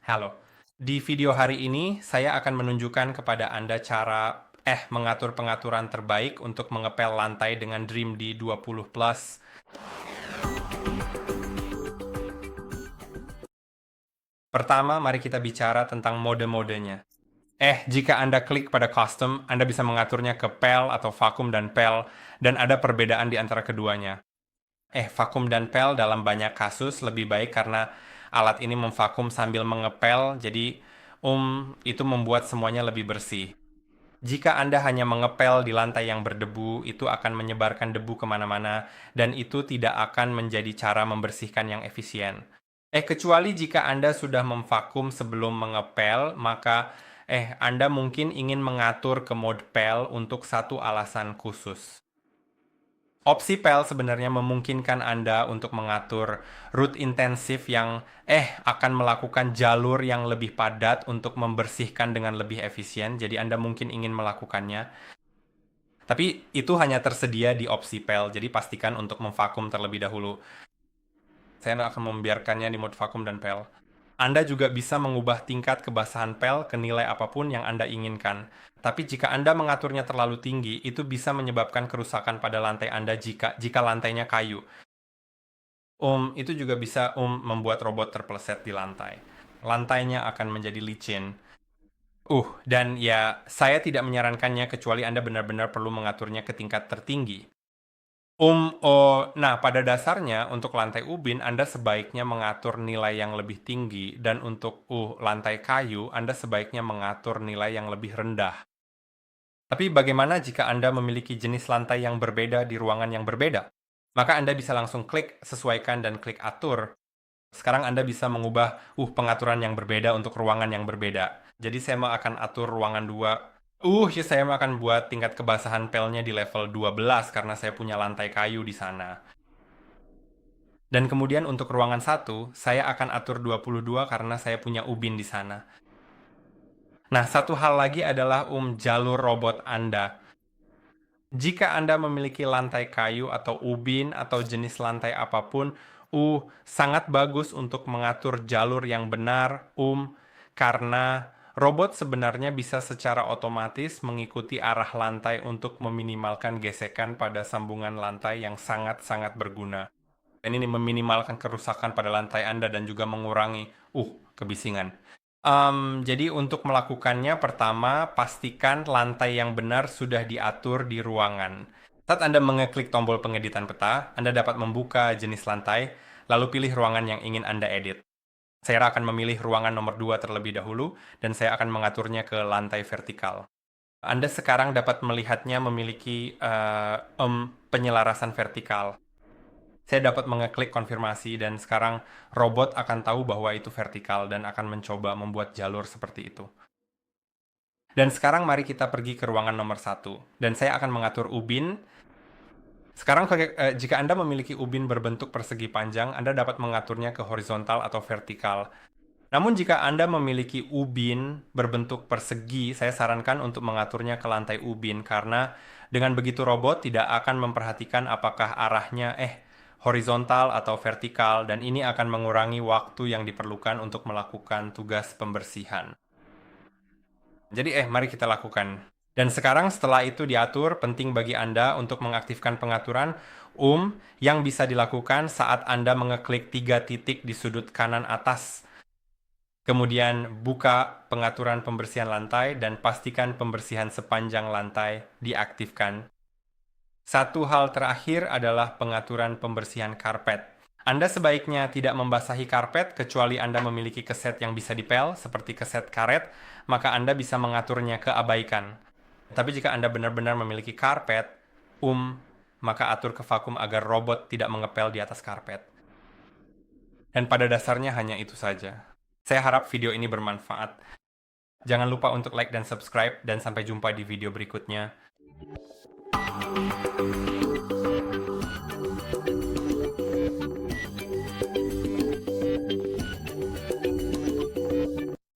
Halo, di video hari ini saya akan menunjukkan kepada Anda cara mengatur pengaturan terbaik untuk mengepel lantai dengan Dream D20 Plus. Pertama, mari kita bicara tentang mode-modenya. Jika Anda klik pada custom, Anda bisa mengaturnya ke pel atau vakum dan pel, dan ada perbedaan di antara keduanya. Vakum dan pel dalam banyak kasus lebih baik karena alat ini memvakum sambil mengepel, jadi itu membuat semuanya lebih bersih. Jika Anda hanya mengepel di lantai yang berdebu, itu akan menyebarkan debu kemana-mana, dan itu tidak akan menjadi cara membersihkan yang efisien. Kecuali jika Anda sudah memvakum sebelum mengepel, maka Anda mungkin ingin mengatur ke mode pel untuk satu alasan khusus. Opsi pel sebenarnya memungkinkan Anda untuk mengatur route intensif yang akan melakukan jalur yang lebih padat untuk membersihkan dengan lebih efisien. Jadi Anda mungkin ingin melakukannya. Tapi itu hanya tersedia di opsi pel, jadi pastikan untuk memvakum terlebih dahulu. Saya akan membiarkannya di mode vakum dan pel. Anda juga bisa mengubah tingkat kebasahan pel ke nilai apapun yang Anda inginkan. Tapi jika Anda mengaturnya terlalu tinggi, itu bisa menyebabkan kerusakan pada lantai Anda jika lantainya kayu. Itu juga bisa membuat robot terpeleset di lantai. Lantainya akan menjadi licin. Dan ya, saya tidak menyarankannya kecuali Anda benar-benar perlu mengaturnya ke tingkat tertinggi. Nah, pada dasarnya untuk lantai ubin Anda sebaiknya mengatur nilai yang lebih tinggi, dan untuk lantai kayu Anda sebaiknya mengatur nilai yang lebih rendah. Tapi bagaimana jika Anda memiliki jenis lantai yang berbeda di ruangan yang berbeda? Maka Anda bisa langsung klik sesuaikan dan klik atur. Sekarang Anda bisa mengubah pengaturan yang berbeda untuk ruangan yang berbeda. Jadi saya akan atur ruangan 2. Saya akan buat tingkat kebasahan pelnya di level 12 karena saya punya lantai kayu di sana. Dan kemudian untuk ruangan 1, saya akan atur 22 karena saya punya ubin di sana. Nah, satu hal lagi adalah jalur robot Anda. Jika Anda memiliki lantai kayu atau ubin atau jenis lantai apapun, sangat bagus untuk mengatur jalur yang benar, karena robot sebenarnya bisa secara otomatis mengikuti arah lantai untuk meminimalkan gesekan pada sambungan lantai yang sangat-sangat berguna. Dan ini meminimalkan kerusakan pada lantai Anda dan juga mengurangi kebisingan. Jadi untuk melakukannya, pertama, pastikan lantai yang benar sudah diatur di ruangan. Saat Anda mengeklik tombol pengeditan peta, Anda dapat membuka jenis lantai, lalu pilih ruangan yang ingin Anda edit. Saya akan memilih ruangan nomor 2 terlebih dahulu, dan saya akan mengaturnya ke lantai vertikal. Anda sekarang dapat melihatnya memiliki penyelarasan vertikal. Saya dapat mengeklik konfirmasi, dan sekarang robot akan tahu bahwa itu vertikal dan akan mencoba membuat jalur seperti itu. Dan sekarang mari kita pergi ke ruangan nomor 1. Dan saya akan mengatur ubin. Sekarang jika Anda memiliki ubin berbentuk persegi panjang, Anda dapat mengaturnya ke horizontal atau vertikal. Namun jika Anda memiliki ubin berbentuk persegi, saya sarankan untuk mengaturnya ke lantai ubin, karena dengan begitu robot tidak akan memperhatikan apakah arahnya horizontal atau vertikal, dan ini akan mengurangi waktu yang diperlukan untuk melakukan tugas pembersihan. Jadi mari kita lakukan. Dan sekarang setelah itu diatur, penting bagi Anda untuk mengaktifkan pengaturan yang bisa dilakukan saat Anda mengeklik 3 titik di sudut kanan atas. Kemudian buka pengaturan pembersihan lantai dan pastikan pembersihan sepanjang lantai diaktifkan. Satu hal terakhir adalah pengaturan pembersihan karpet. Anda sebaiknya tidak membasahi karpet kecuali Anda memiliki keset yang bisa dipel, seperti keset karet, maka Anda bisa mengaturnya ke abaikan. Tapi jika Anda benar-benar memiliki karpet, maka atur ke vakum agar robot tidak mengepel di atas karpet. Dan pada dasarnya hanya itu saja. Saya harap video ini bermanfaat. Jangan lupa untuk like dan subscribe, dan sampai jumpa di video berikutnya.